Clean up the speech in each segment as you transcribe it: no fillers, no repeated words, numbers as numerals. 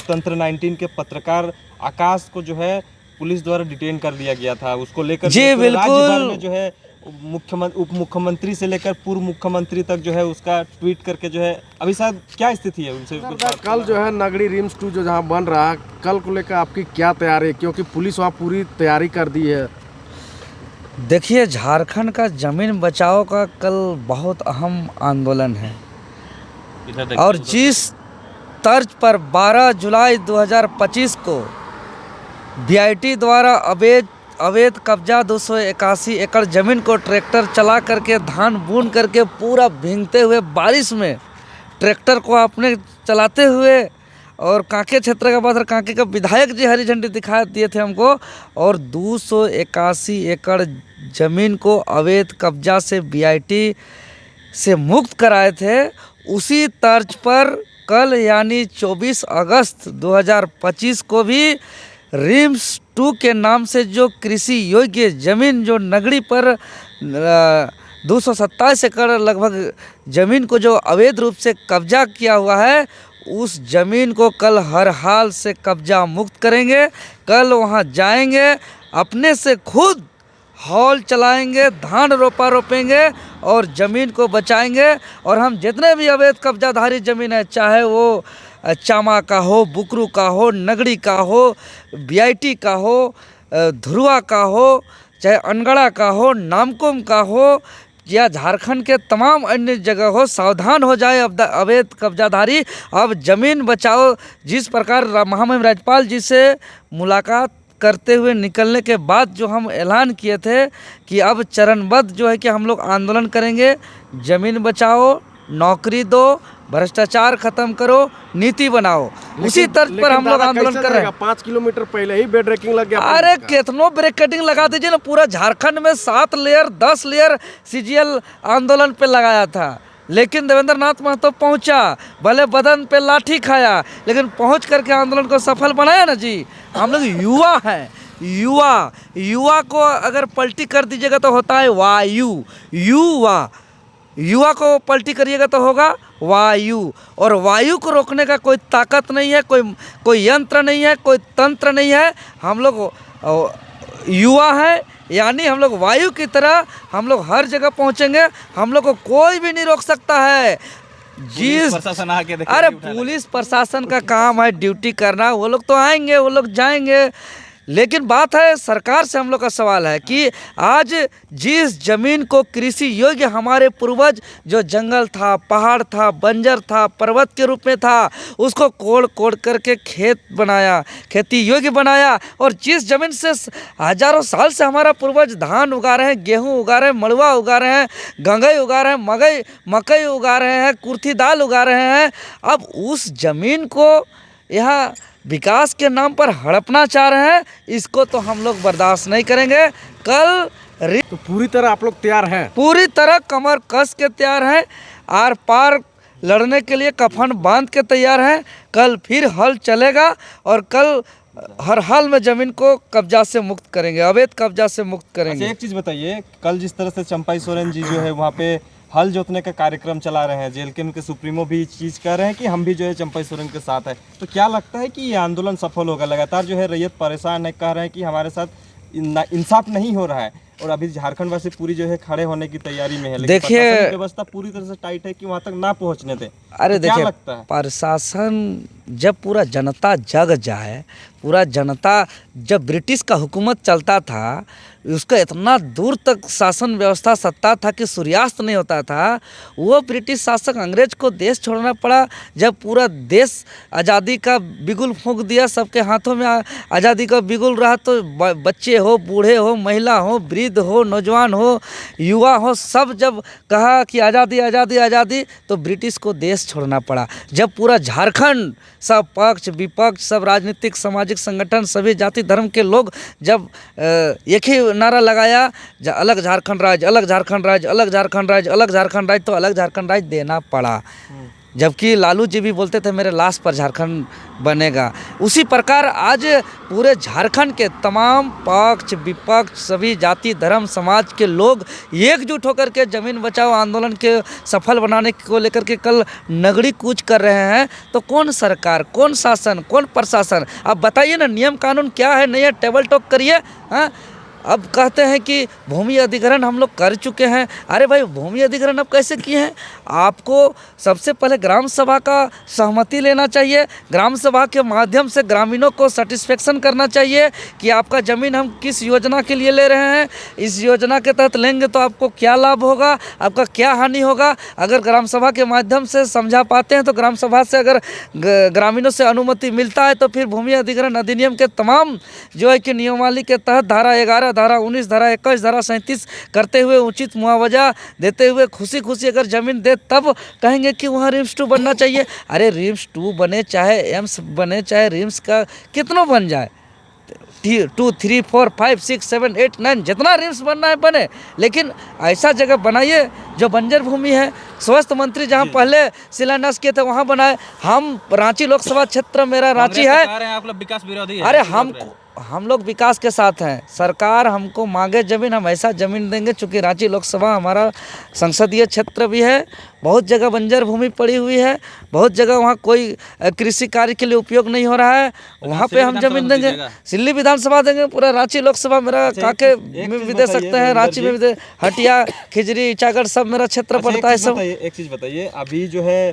लोकतंत्र 19 के पत्रकार आकाश को जो है पुलिस द्वारा डिटेन कर दिया गया था। उसको लेकर जी राज्य भर बिल्कुल। में जो है मुख्यमंत्री, उप मुख्यमंत्री से लेकर पूर्व मुख्यमंत्री तक जो है उसका ट्वीट करके जो है अभी शायद क्या स्थिति है उनसे कुछ बात कल जो है नगड़ी रिम्स 2 जो जहाँ बन रहा है, कल को लेकर आपकी क्या तैयारी है, क्योंकि पुलिस वहाँ पूरी तैयारी कर दी है। देखिए, झारखंड का ज़मीन बचाओ का कल बहुत अहम आंदोलन है और जिस तर्ज पर 12 जुलाई 2025 को बीआईटी द्वारा अवैध कब्जा 281 एकड़ ज़मीन को ट्रैक्टर चला करके धान बून करके पूरा भीगते हुए बारिश में ट्रैक्टर को अपने चलाते हुए और कांके क्षेत्र का बात, कांके का विधायक जी हरी झंडी दिखा दिए थे हमको और 281 एकड़ ज़मीन को अवैध कब्जा से बीआईटी से मुक्त कराए थे। उसी तर्ज पर कल यानी 24 अगस्त 2025 को भी रिम्स 2 के नाम से जो कृषि योग्य ज़मीन जो नगड़ी पर 227 एकड़ लगभग ज़मीन को जो अवैध रूप से कब्जा किया हुआ है, उस ज़मीन को कल हर हाल से कब्जा मुक्त करेंगे। कल वहां जाएंगे, अपने से खुद हॉल चलाएंगे, धान रोपेंगे और ज़मीन को बचाएंगे। और हम जितने भी अवैध कब्जाधारी ज़मीन है, चाहे वो चामा का हो, बुकरू का हो, नगड़ी का हो, बीआईटी का हो, धुरुआ का हो, चाहे अनगढ़ा का हो, नामकुम का हो या झारखंड के तमाम अन्य जगह हो, सावधान हो जाए अब अवैध कब्जाधारी। अब ज़मीन बचाओ जिस प्रकार महामहिम राज्यपाल जी से मुलाकात करते हुए निकलने के बाद जो हम ऐलान किए थे कि अब चरणबद्ध जो है कि हम लोग आंदोलन करेंगे, ज़मीन बचाओ, नौकरी दो, भ्रष्टाचार खत्म करो, नीति बनाओ, उसी तर्ज पर हम लोग आंदोलन कर रहे हैं। 5 किलोमीटर पहले ही ब्रेकिंग लग गया। अरे कितनों ब्रेकेटिंग लगा दीजिए ना, पूरा झारखंड में 7 लेयर 10 लेयर सीजीएल आंदोलन पे लगाया था, लेकिन देवेंद्र नाथ महतो पहुंचा, भले बदन पे लाठी खाया, लेकिन पहुंच करके आंदोलन को सफल बनाया ना जी। हम लोग युवा हैं, युवा को अगर पलटी कर दीजिएगा तो होता है वायु, युवा को पलटी करिएगा तो होगा वायु। और वायु को रोकने का कोई ताकत नहीं है, कोई यंत्र नहीं है, कोई तंत्र नहीं है। हम लोग युवा हैं, यानी हम लोग वायु की तरह हम लोग हर जगह पहुंचेंगे, हम लोग को कोई भी नहीं रोक सकता है। जिस अरे पुलिस प्रशासन का काम है ड्यूटी करना, वो लोग तो आएंगे, वो लोग जाएंगे, लेकिन बात है सरकार से हम लोग का सवाल है कि आज जिस ज़मीन को कृषि योग्य हमारे पूर्वज जो जंगल था, पहाड़ था, बंजर था, पर्वत के रूप में था, उसको कोड़ करके खेत बनाया, खेती योग्य बनाया। और जिस ज़मीन से हजारों साल से हमारा पूर्वज धान उगा रहे हैं, गेहूँ उगा रहे हैं, मड़ुआ उगा रहे हैं, गंगई उगा रहे हैं, मकई उगा रहे हैं, कुर्थी दाल उगा रहे हैं, अब उस ज़मीन को यहाँ विकास के नाम पर हड़पना चाह रहे हैं, इसको तो हम लोग बर्दाश्त नहीं करेंगे। कल तो पूरी तरह आप लोग तैयार हैं? पूरी तरह कमर कस के तैयार हैं, आर पार लड़ने के लिए कफन बांध के तैयार हैं। कल फिर हल चलेगा और कल हर हाल में ज़मीन को कब्जा से मुक्त करेंगे, अवैध कब्जा से मुक्त करेंगे। अच्छा, एक चीज़ बताइए, कल जिस तरह से चंपाई सोरेन जी जो है वहाँ पे हल जोतने का कार्यक्रम चला रहे हैं, जेल के उनके सुप्रीमो भी चीज़ कह रहे हैं कि हम भी जो है चंपाई सोरेन के साथ है, तो क्या लगता है कि ये आंदोलन सफल होगा? लगातार जो है रैयत परेशान है, कह रहे हैं कि हमारे साथ इंसाफ नहीं हो रहा है और अभी झारखंड वासी पूरी जो है खड़े होने की तैयारी में है, लेकिन देखिए व्यवस्था पूरी तरह से टाइट है कि वहाँ तक ना पहुँचने दे। अरे तो क्या देखिए, लगता है प्रशासन जब पूरा जनता जग जाए, पूरा जनता जब ब्रिटिश का हुकूमत चलता था, उसका इतना दूर तक शासन व्यवस्था सत्ता था कि सूर्यास्त नहीं होता था, वो ब्रिटिश शासक अंग्रेज को देश छोड़ना पड़ा। जब पूरा देश आज़ादी का बिगुल फूंक दिया, सबके हाथों में आज़ादी का बिगुल रहा, तो बच्चे हो, बूढ़े हो, महिला हो, वृद्ध हो, नौजवान हो, युवा हो, सब जब कहा कि आज़ादी आज़ादी आज़ादी, तो ब्रिटिश को देश छोड़ना पड़ा। जब पूरा झारखंड सब पक्ष विपक्ष, सब राजनीतिक सामाजिक संगठन, सभी जाति धर्म के लोग जब एक ही नारा लगाया, अलग झारखंड राज्य, अलग झारखंड राज्य, अलग झारखंड राज्य, अलग झारखंड राज्य, तो अलग झारखंड राज्य देना पड़ा। जबकि लालू जी भी बोलते थे मेरे लाश पर झारखंड बनेगा। उसी प्रकार आज पूरे झारखंड के तमाम पक्ष विपक्ष सभी जाति धर्म समाज के लोग एकजुट होकर के ज़मीन बचाओ आंदोलन के सफल बनाने को लेकर के कल नगरी कूच कर रहे हैं। तो कौन सरकार, कौन शासन, कौन प्रशासन, आप बताइए ना, नियम कानून क्या है नहीं है, टेबल टॉक करिए। हाँ, अब कहते हैं कि भूमि अधिग्रहण हम लोग कर चुके हैं। अरे भाई, भूमि अधिग्रहण अब कैसे किए हैं? आपको सबसे पहले ग्राम सभा का सहमति लेना चाहिए। ग्राम सभा के माध्यम से ग्रामीणों को सेटिस्फेक्शन करना चाहिए कि आपका ज़मीन हम किस योजना के लिए ले रहे हैं, इस योजना के तहत लेंगे तो आपको क्या लाभ होगा, आपका क्या हानि होगा। अगर ग्राम सभा के माध्यम से समझा पाते हैं तो ग्राम सभा से अगर ग्रामीणों से अनुमति मिलता है तो फिर भूमि अधिग्रहण अधिनियम के तमाम जो है कि नियमावली के तहत धारा 11, धारा 19, धारा 21, धारा 37 करते हुए उचित मुआवजा देते हुए खुशी खुशी अगर ज़मीन दे तब कहेंगे कि वहाँ रिम्स 2 बनना चाहिए। अरे रिम्स 2 बने चाहे एम्स बने चाहे रिम्स का कितनों बन जाए, 2, 3, 4, 5, 6, 7, 8, 9 जितना रिम्स बनना है बने, लेकिन ऐसा जगह बनाइए जो बंजर भूमि है। स्वास्थ्य मंत्री जहां पहले शिलान्यास किए थे वहां बनाए। हम रांची लोकसभा क्षेत्र मेरा रांची है। आप लोग विकास विरोधी है। अरे हम लोग विकास के साथ हैं। सरकार हमको मांगे ज़मीन, हम ऐसा ज़मीन देंगे। चूँकि रांची लोकसभा हमारा संसदीय क्षेत्र भी है, बहुत जगह बंजर भूमि पड़ी हुई है, बहुत जगह वहाँ कोई कृषि कार्य के लिए उपयोग नहीं हो रहा है, वहाँ पे हम ज़मीन देंगे। सिल्ली विधानसभा देंगे, पूरा रांची लोकसभा मेरा काके में भी दे सकते हैं, रांची में भी दे, हटिया खिजरी इचागढ़ सब मेरा क्षेत्र पड़ता है। सब एक चीज़ बताइए, अभी जो है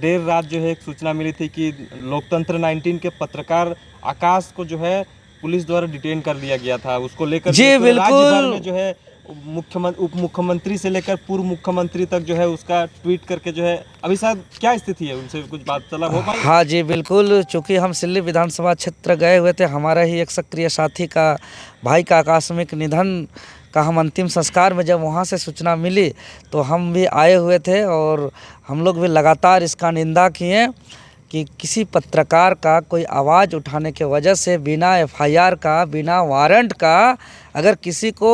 देर रात जो है एक सूचना मिली थी कि लोकतंत्र 19 के पत्रकार आकाश को जो है पुलिस द्वारा डिटेन कर लिया गया था। उसको लेकर जी बिल्कुल में जो है उप मुख्यमंत्री से लेकर पूर्व मुख्यमंत्री तक जो है उसका ट्वीट करके जो है अभी शायद क्या स्थिति है, उनसे कुछ बातचीत हो पाई? हाँ जी बिल्कुल, चूँकि हम सिल्ली विधानसभा क्षेत्र गए हुए थे, हमारा ही एक सक्रिय साथी का भाई का आकस्मिक निधन का हम अंतिम संस्कार में जब वहाँ से सूचना मिली तो हम भी आए हुए थे और हम लोग भी लगातार इसका निंदा किए कि किसी पत्रकार का कोई आवाज़ उठाने के वजह से बिना एफआईआर का, बिना वारंट का अगर किसी को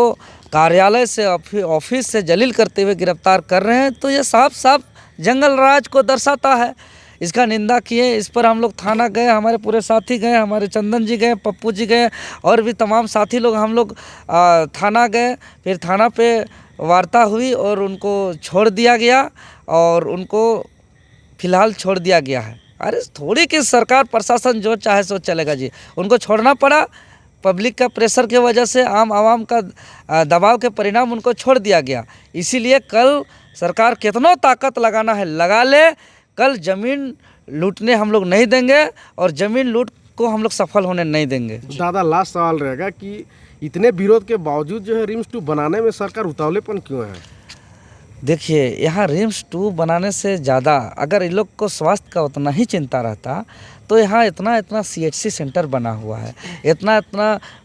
कार्यालय से ऑफिस से जलील करते हुए गिरफ्तार कर रहे हैं तो ये साफ साफ जंगल राज को दर्शाता है। इसका निंदा किए। इस पर हम लोग थाना गए, हमारे पूरे साथी गए, हमारे चंदन जी गए, पप्पू जी गए और भी तमाम साथी लोग हम लोग थाना गए। फिर थाना पे वार्ता हुई और उनको छोड़ दिया गया और उनको फ़िलहाल छोड़ दिया गया है। अरे थोड़ी कि सरकार प्रशासन जो चाहे सो चलेगा जी, उनको छोड़ना पड़ा। पब्लिक का प्रेशर के वजह से, आम आवाम का दबाव के परिणाम उनको छोड़ दिया गया। इसीलिए कल सरकार कितनों ताकत लगाना है लगा ले, कल ज़मीन लूटने हम लोग नहीं देंगे और ज़मीन लूट को हम लोग सफल होने नहीं देंगे। दादा, लास्ट सवाल रहेगा कि इतने विरोध के बावजूद जो है रिम्स 2 बनाने में सरकार उतावलेपन क्यों है? देखिए, यहाँ रिम्स 2 बनाने से ज़्यादा अगर इन लोग को स्वास्थ्य का उतना ही चिंता रहता तो यहाँ इतना सीएचसी सेंटर बना हुआ है, इतना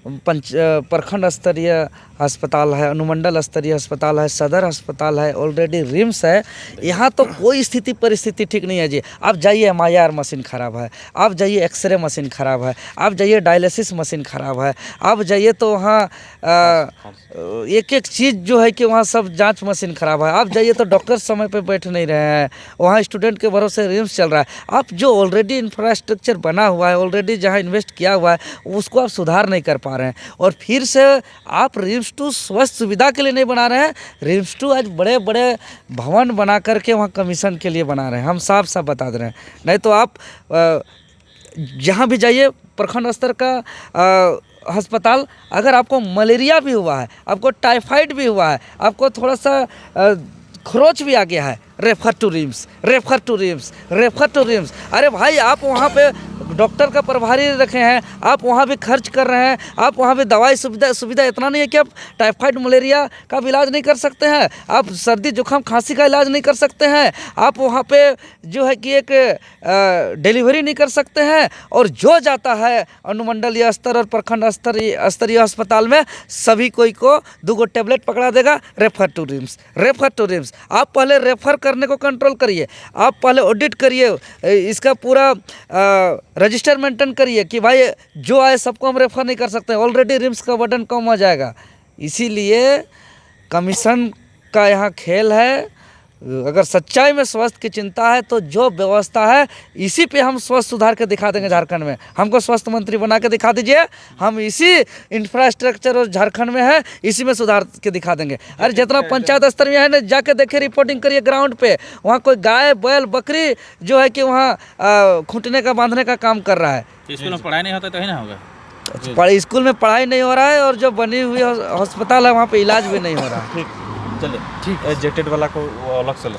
प्रखंड स्तरीय अस्पताल है, अनुमंडल स्तरीय अस्पताल है, सदर अस्पताल है, ऑलरेडी रिम्स है। यहाँ तो कोई स्थिति परिस्थिति ठीक नहीं है जी। आप जाइए, एमआईआर मशीन ख़राब है, आप जाइए एक्सरे मशीन ख़राब है, आप जाइए डायलिसिस मशीन ख़राब है, आप जाइए तो वहाँ एक एक चीज़ जो है कि वहाँ सब जांच मशीन ख़राब है, आप जाइए तो डॉक्टर समय पे बैठ नहीं रहे हैं, वहाँ स्टूडेंट के भरोसे रिम्स चल रहा है। आप जो ऑलरेडी इंफ्रास्ट्रक्चर बना हुआ है, ऑलरेडी जहाँ इन्वेस्ट किया हुआ है, उसको आप सुधार नहीं कर पा रहे हैं और फिर से आप रिम्स 2 स्वास्थ्य सुविधा के लिए नहीं बना रहे हैं। रिम्स 2 आज बड़े बड़े भवन बना करके वहाँ कमीशन के लिए बना रहे हैं। हम साफ साफ बता दे रहे हैं। नहीं तो आप जहाँ भी जाइए प्रखंड स्तर का अस्पताल, अगर आपको मलेरिया भी हुआ है, आपको टाइफाइड भी हुआ है, आपको थोड़ा सा खरोच भी आ गया है, refer to RIMS, refer to RIMS, refer to RIMS. अरे भाई, आप वहाँ पे डॉक्टर का प्रभारी रखे हैं, आप वहाँ भी खर्च कर रहे हैं, आप वहाँ भी दवाई सुविधा इतना नहीं है कि आप टाइफाइड मलेरिया का इलाज नहीं कर सकते हैं, आप सर्दी जुकाम खांसी का इलाज नहीं कर सकते हैं, आप वहाँ पे जो है कि एक डिलीवरी नहीं कर सकते हैं। और जो जाता है अनुमंडलीय स्तर और प्रखंड स्तरीय अस्पताल में सभी कोई को 2 टेबलेट पकड़ा देगा, refer to RIMS, refer to RIMS. आप पहले रेफर करने को कंट्रोल करिए, आप पहले ऑडिट करिए, इसका पूरा रजिस्टर मेंटेन करिए कि भाई जो आए सबको हम रेफर नहीं कर सकते, ऑलरेडी रिम्स का बटन कम हो जाएगा। इसीलिए कमीशन का यहाँ खेल है। अगर सच्चाई में स्वास्थ्य की चिंता है तो जो व्यवस्था है इसी पे हम स्वास्थ्य सुधार के दिखा देंगे झारखंड में। हमको स्वास्थ्य मंत्री बना के दिखा दीजिए, हम इसी इंफ्रास्ट्रक्चर और झारखंड में है इसी में सुधार के दिखा देंगे। अरे जितना पंचायत स्तर में है ना, जाके देखिए, रिपोर्टिंग करिए ग्राउंड पे, वहाँ कोई गाय बैल बकरी जो है कि वहाँ खूंटने का बांधने का काम कर रहा है। स्कूल में पढ़ाई नहीं होता तो ही ना होगा। स्कूल में पढ़ाई नहीं हो रहा है और जो बनी हुई अस्पताल है वहाँ पे इलाज भी नहीं हो रहा है। ठीक, चलिए ठीक, जेटेड वाला को अलग से लो।